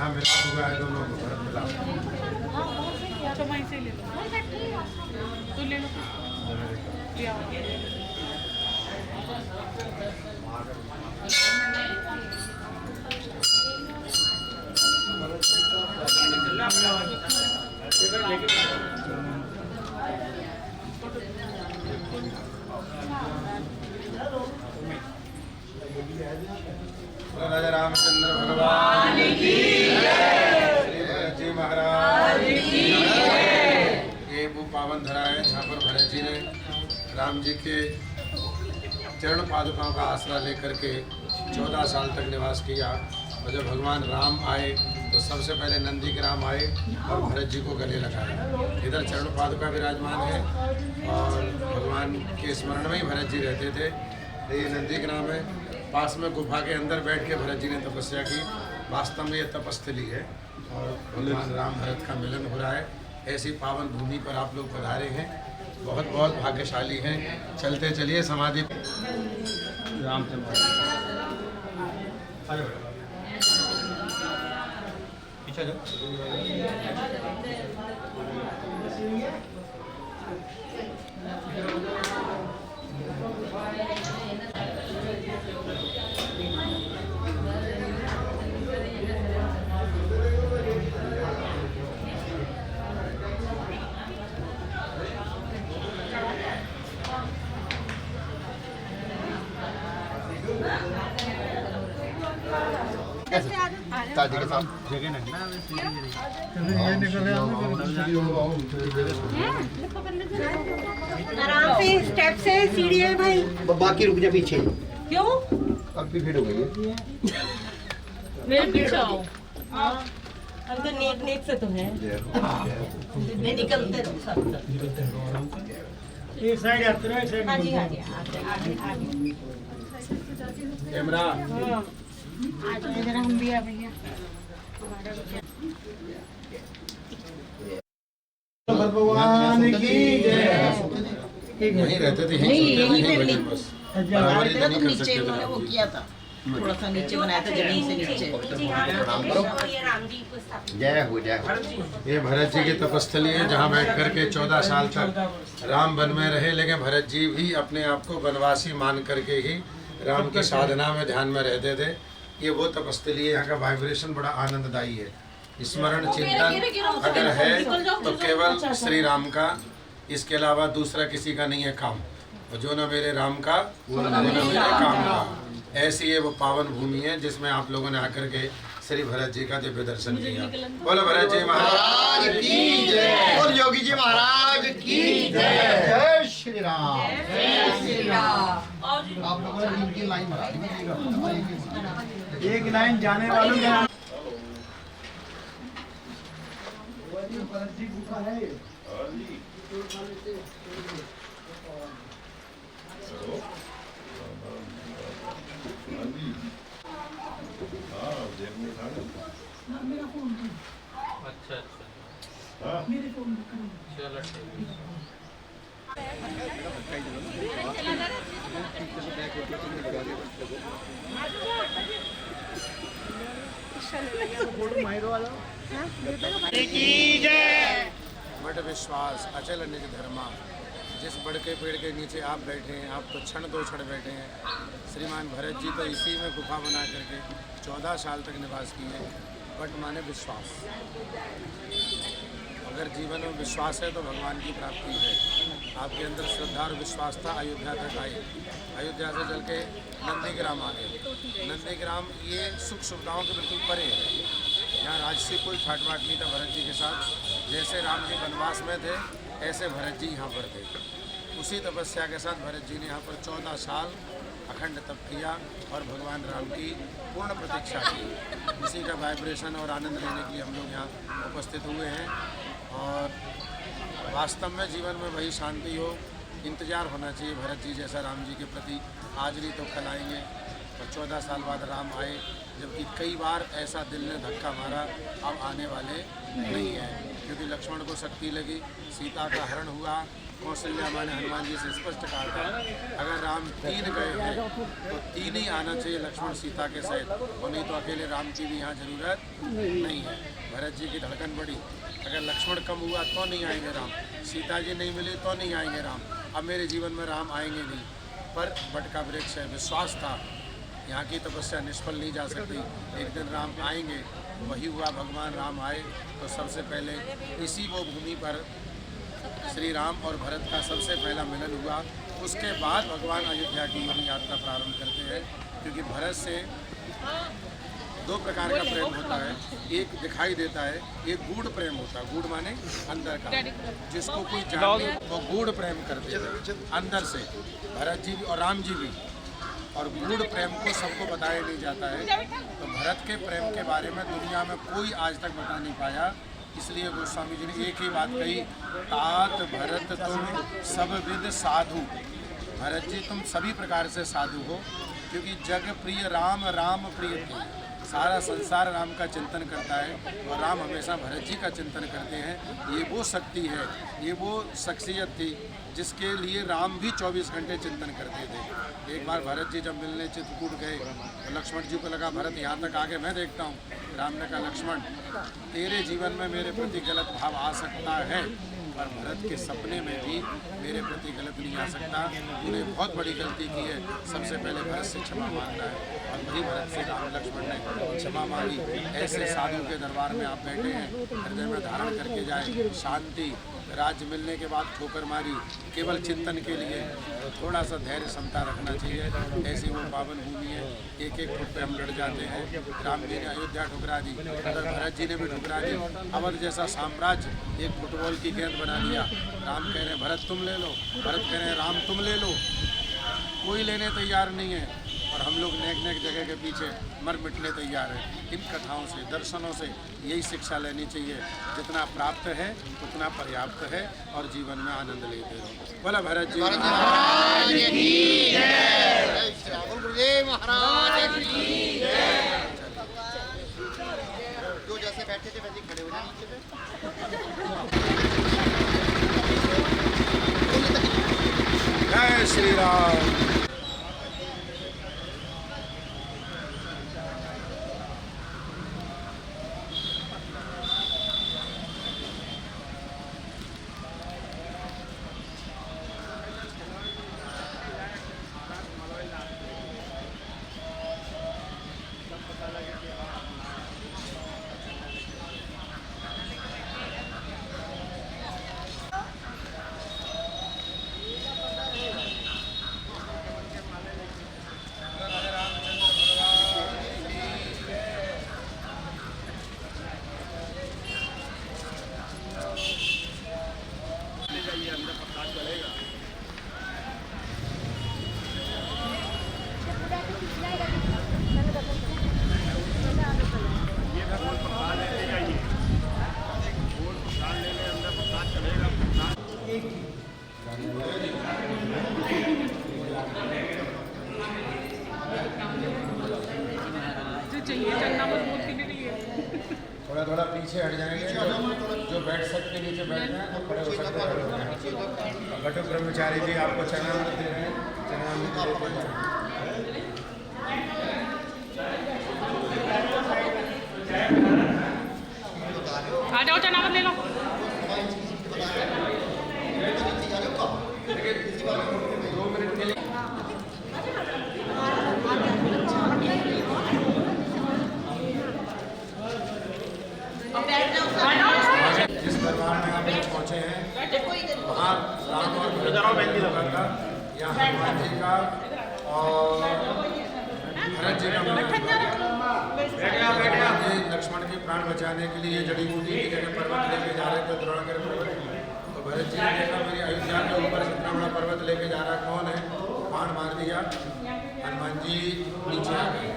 जहाँ मिलाप हुआ है दोनों को भरत मिलाप। तो मैं इसे ले लो, तू ले लो, लिया राजा रामचंद्र भगवान की जय, श्री भरत जी महाराज की जय। ये वो पावन धरा है जहाँ पर भरत जी ने राम जी के चरण पादुकाओं का आसरा लेकर के 14 साल तक निवास किया। और जब भगवान राम आए तो सबसे पहले नंदी ग्राम आए और भरत जी को गले लगाया। इधर चरण पादुका विराजमान है और भगवान के स्मरण में ही भरत जी रहते थे। ये नंदी ग्राम है, पास में गुफा के अंदर बैठ के भरत जी ने तपस्या की। वास्तव में ये तपस्थली है और भगवान राम भरत का मिलन हो रहा है। ऐसी पावन भूमि पर आप लोग पधारे हैं, बहुत बहुत भाग्यशाली हैं। चलते चलिए समाधि रामचंद्र पीछे जाओ। दादी के साथ जगह नहीं ना ये निकले आराम से स्टेप से सीढ़ी है भाई। बाकी रुक जा पीछे। क्यों? अब भी भीड़ हो गई है। मेरे पीछे आओ। हम तो नेक नेक से तो है। नहीं निकलते सब। एक साइड आते रहो, एक साइड हाँ जी हाँ जी आगे आगे। कैमरा जरा हम भी आ भैया। भगवान की जय। वहीं रहते थे, यहीं पे बैठे बस। बनाए थे ना तुम नीचे उन्होंने वो किया था, थोड़ा सा नीचे बनाया था जमीन से नीचे। प्रणाम करो। जय हो जय हो। ये भरत जी की तपस्थली है जहाँ बैठ कर के 14 साल तक राम वन में रहे। लेकिन भरत जी भी अपने आप को वनवासी मान करके ही राम की साधना में ध्यान में रहते थे। ये वो तपस्थली है, यहाँ का वाइब्रेशन बड़ा आनंददायी है। स्मरण चिंतन अगर है तो केवल श्री राम का, इसके अलावा दूसरा किसी का नहीं है काम। और जो न मेरे राम का वो न मेरे काम का। ऐसी ये वो पावन भूमि है जिसमें आप लोगों ने आकर के श्री भरत जी का दिव्य दर्शन किया। बोलो भरत जी महाराज की जय और योगी जी महाराज की जय। जय श्री राम। जय श्री राम। आप लोगों ने इनकी लाइन बना दी। एक लाइन जाने वालों का अच्छा अच्छा मेरे फोन चलो ठीक बड़ विश्वास अचल निज धर्मा। जिस बड़ के पेड़ के नीचे आप बैठे हैं, आप तो क्षण दो क्षण बैठे हैं। श्रीमान भरत जी तो इसी में गुफा बना करके 14 साल तक निवास किए। बट माने विश्वास, अगर जीवन में विश्वास है तो भगवान की प्राप्ति है। आपके अंदर श्रद्धा और विश्वास था, अयोध्या तक आए। अयोध्या से चल के नंदीग्राम आ गए। नंदीग्राम ये सुख सुविधाओं के बिल्कुल परे है। यहाँ राजसी कोई ठाटबाट नहीं था भरत जी के साथ। जैसे राम जी वनवास में थे ऐसे भरत जी यहाँ पर थे। उसी तपस्या के साथ भरत जी ने यहाँ पर 14 साल अखंड तप किया और भगवान राम की पूर्ण प्रतीक्षा की। उसी का वाइब्रेशन और आनंद लेने के लिए हम लोग यहाँ उपस्थित हुए हैं। और वास्तव में जीवन में वही शांति हो, इंतज़ार होना चाहिए भरत जी जैसा राम जी के प्रति। आज नहीं तो कल आएंगे। और 14 साल बाद राम आए, जबकि कई बार ऐसा दिल ने धक्का मारा, अब आने वाले नहीं हैं, क्योंकि लक्ष्मण को शक्ति लगी, सीता का हरण हुआ। कौशल्या माँ ने हनुमान जी से स्पष्ट कहा था अगर राम 3 गए हैं तो 3 ही आना चाहिए लक्ष्मण सीता के सहित, और नहीं तो अकेले राम की भी यहाँ जरूरत नहीं है। भरत जी की धड़कन बढ़ी, अगर लक्ष्मण कम हुआ तो नहीं आएंगे राम, सीता जी नहीं मिली तो नहीं आएंगे राम, अब मेरे जीवन में राम आएंगे नहीं। पर बट का वृक्ष है, विश्वास था, यहाँ की तपस्या निष्फल नहीं जा सकती, एक दिन राम आएंगे। वही हुआ, भगवान राम आए तो सबसे पहले इसी वो भूमि पर श्री राम और भरत का सबसे पहला मिलन हुआ। उसके बाद भगवान अयोध्या की यात्रा प्रारंभ करते हैं, क्योंकि भरत से 2 प्रकार का प्रेम होता है, एक दिखाई देता है, एक गूढ़ प्रेम होता है। गूढ़ माने अंदर का, जिसको कोई जाने वो गूढ़ प्रेम करते हैं अंदर से, भरत जी भी और राम जी भी। और गूढ़ प्रेम को सबको बताया नहीं जाता है, तो भरत के प्रेम के बारे में दुनिया में कोई आज तक बता नहीं पाया। इसलिए गोस्वामी जी ने एक ही बात कही, तात भरत तुम सब विद साधु। भरत जी तुम सभी प्रकार से साधु हो, क्योंकि जग प्रिय राम, राम प्रिय थे। सारा संसार राम का चिंतन करता है और राम हमेशा भरत जी का चिंतन करते हैं। ये वो शक्ति है, ये वो शख्सियत थी जिसके लिए राम भी 24 घंटे चिंतन करते थे। एक बार भरत जी जब मिलने चित्रकूट गए तो लक्ष्मण जी को लगा भरत यहाँ तक आगे मैं देखता हूँ। राम ने कहा लक्ष्मण तेरे जीवन में मेरे प्रति गलत भाव आ सकता है, पर भरत के सपने में भी मेरे प्रति गलत नहीं आ सकता। तूने बहुत बड़ी गलती की है, सबसे पहले भरत से क्षमा मांगना है। और वही भरत से राम लक्ष्मण ने क्षमा मांगी। ऐसे साधु के दरबार में आप बैठे हैं, हृदय में धारण करके जाए शांति। राज्य मिलने के बाद ठोकर मारी केवल चिंतन के लिए, तो थोड़ा सा धैर्य क्षमता रखना चाहिए। ऐसी वो पावन भूमि है, एक एक फुट पे हम लड़ जाते हैं। राम जी ने अयोध्या ठुकरा दी, उधर भरत जी ने भी ठुकरा दी। अवध जैसा साम्राज्य एक फुटबॉल की गेंद बना दिया। राम कह रहे हैं भरत तुम ले लो, भरत कह रहे हैं राम तुम ले लो, कोई लेने तैयार नहीं है। और हम लोग नेक नेक जगह के पीछे मर मिटने तैयार हैं। इन कथाओं से, दर्शनों से यही शिक्षा लेनी चाहिए, जितना प्राप्त है उतना पर्याप्त है, और जीवन में आनंद लेते रहो। बोला भरत जी महाराज की जय। श्री राम गुरुदेव महाराज की जय। जो जैसे बैठे थे वैसे खड़े हो जाए नीचे पे। जय श्री राम। चाहिए चन्ना मजबूत करने के लिए। थोड़ा थोड़ा पीछे हट जाएंगे, जो बैठ सकते नीचे बैठ जाए तो खड़े हो सकते हैं। घटक ब्रह्मचारी जी आपको चना दे रहे हैं, चना आ जाओ, चना मत ले लो। जिस दरबार में आप लोग पहुँचे हैं वहाँ राम और भरत का, यहाँ हनुमान जी का और भरत जी का लक्ष्मण के प्राण बचाने के लिए जड़ी बूटी की जगह पर्वत लेके जा रहे थे, द्रोणागिरि पर्वत। तो भरत जी ने देखा मेरी अयोध्या के ऊपर इतना बड़ा पर्वत लेके जा रहा कौन है, बाण मार दिया। हनुमान जी नीचे आ गए,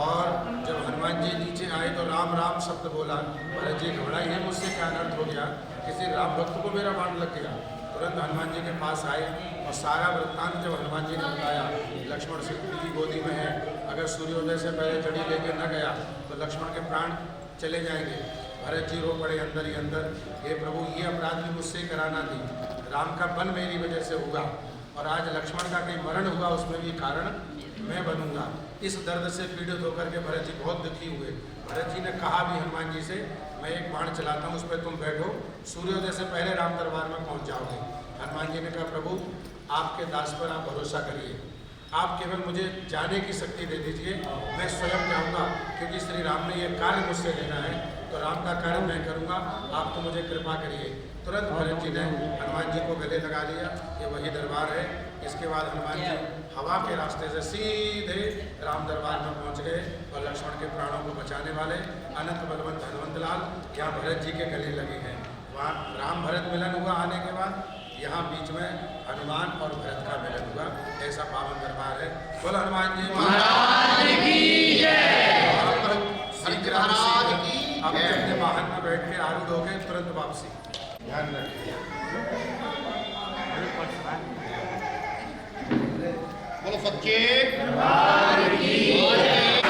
और जब हनुमान जी नीचे आए तो राम राम शब्द बोला। भरत जी घबराए, ये मुझसे क्या अनर्थ हो गया, किसी राम भक्त को मेरा बाण लग गया। तुरंत हनुमान जी के पास आए और सारा वृत्तांत जब हनुमान जी ने बताया, लक्ष्मण सीता की गोदी में है, अगर सूर्योदय से पहले जड़ी लेके न गया तो लक्ष्मण के प्राण चले जाएंगे। भरत जी रो पड़े अंदर ही अंदर, हे प्रभु ये अपराध भी मुझसे कराना थी, राम का बन मेरी वजह से होगा और आज लक्ष्मण का कहीं मरण हुआ उसमें भी कारण मैं बनूंगा। इस दर्द से पीड़ित होकर के भरत जी बहुत दुखी हुए। भरत जी ने कहा भी हनुमान जी से, मैं एक बाण चलाता हूँ, उस पर तुम बैठो, सूर्योदय से पहले राम दरबार में पहुँच जाओगे। हनुमान जी ने कहा, प्रभु आपके दास पर आप भरोसा करिए, आप केवल मुझे जाने की शक्ति दे दीजिए, मैं स्वयं जाऊँगा, क्योंकि श्री राम ने ये कार्य मुझसे लेना है तो राम का कार्य मैं करूँगा, आप तो मुझे कृपा करिए। तुरंत भरत जी ने हनुमान जी को गले लगा लिया, ये वही दरबार है। इसके बाद हनुमान जी हवा के रास्ते से सीधे राम दरबार में पहुंच गए और लक्ष्मण के प्राणों को बचाने वाले अनंत बलवंत हनुमंत लाल यहाँ भरत जी के गले लगे हैं। वहाँ राम भरत मिलन हुआ, आने के बाद यहाँ बीच में हनुमान और भरत का मिलन हुआ। ऐसा पावन दरबार है। बोल हनुमान जी महाराज की जय। अब अपने वाहन में बैठ के आरूढ़ हो गए, तुरंत वापसी। ध्यान रखिए। बोलो सच्चे दरबार की जय।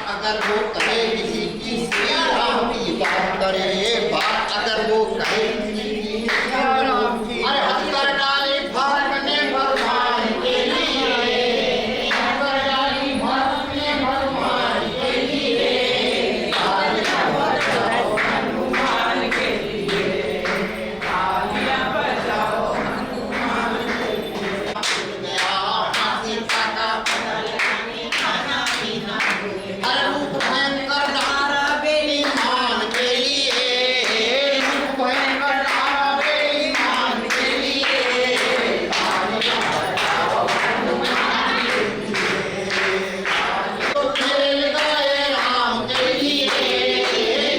अगर वो कहे किसी की सिया राम की बात करे, बात अगर वो कहे किसी की सिया राम की, अरे हंस कर डाली भगवान भगवान के लिए, हंस कर डाली भगवान के लिए, हनुमान के लिए, तालियां बजाओ हनुमान के लिए। सीता का खाना पीना रूप भयंकर नारा बेईमान के लिए, रूप भयंकर नारा बेईमान के लिए, तालियां बजाओ हनुमान के लिए। तो खेल गए राम के लिए,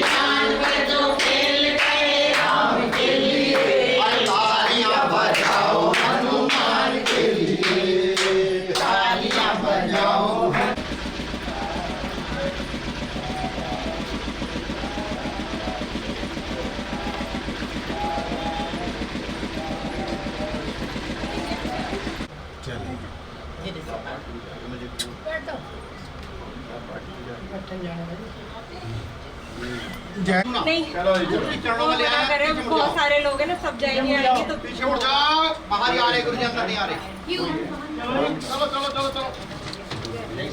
जान पर जो खेल गए राम के लिए, तालियां बजाओ हनुमान के लिए, तालियां बजाओ। नहीं चरणों में ले मना कर रहे हैं, बहुत सारे लोग हैं ना, सब जाएंगे आएंगे तो पीछे उठ जाओ, बाहर ही आ रहे, गुरु जी अंदर नहीं आ रहे। चलो चलो चलो चलो। एक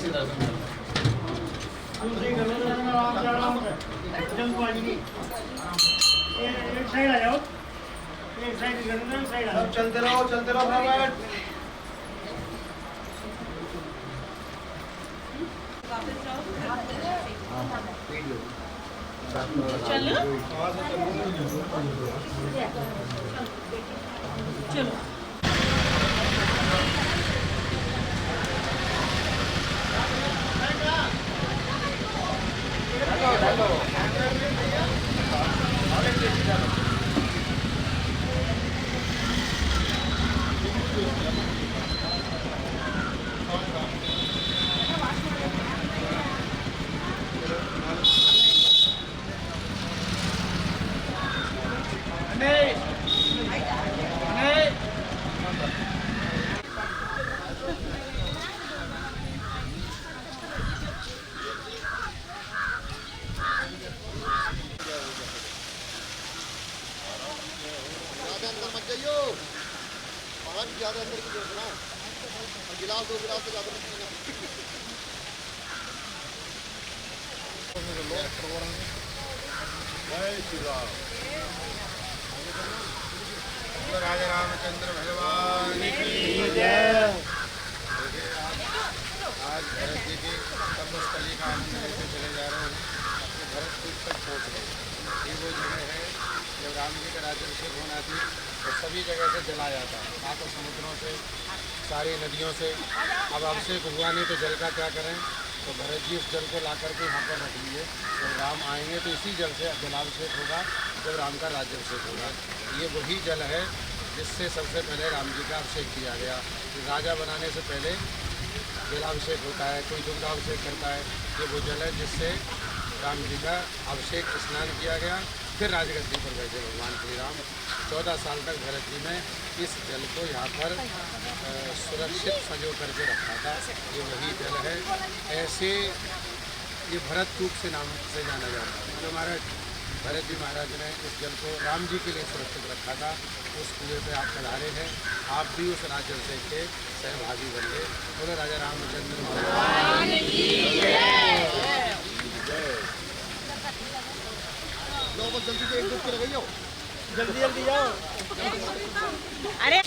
साइड आ जाओ, एक साइड आ जाओ। चलते रहो भगवान। चलो चलो अंदर मत जाइयो, महाराज ज्यादा अंदर की देखना, गिलास दो गिलास से ज्यादा मत पीना। जय श्री राम। बोलो राजा रामचंद्र भगवान की जय। देखिए आज भरत जी की तपस्थली का आनंद लेते चले जा रहे हैं, अपने भरतकूप तक पहुँच गए। ये वो जगह है जब राम जी का राज्याभिषेक होना थी तो सभी जगह से जला जाता है, सातों समुद्रों से, सारी नदियों से। अब अभिषेक हुआ नहीं तो जल का क्या करें, तो भरत जी उस जल को ला करके यहाँ पर रख लिए। जब राम आएंगे तो इसी जल से जलाभिषेक होगा, जब राम का राज्याभिषेक होगा। ये वही जल है जिससे सबसे पहले राम जी का अभिषेक किया गया। राजा बनाने से पहले जलाभिषेक होता है, कोई दुग्धाभिषेक करता है। ये वो जल है जिससे राम जी का अभिषेक स्नान किया गया, फिर राजगद्दी पर बैठे भगवान श्री राम। 14 साल तक भरत जी ने इस जल को यहाँ पर सुरक्षित संजो करके रखा था। ये वही जल है। ऐसे ये भरतकूप से नाम से जाना जाता है। जो महाराज भरत जी महाराज ने इस जल को राम जी के लिए सुरक्षित रखा था, उस कुएं पे आप पधारे हैं। आप भी उस राज्याभिषेक के सहभागी बनिए। बोलो राजा रामचंद्र भगवान की जय। लोगों जल्दी से एक दूसरे लगाइयो। जल्दी जल्दी जाओ। अरे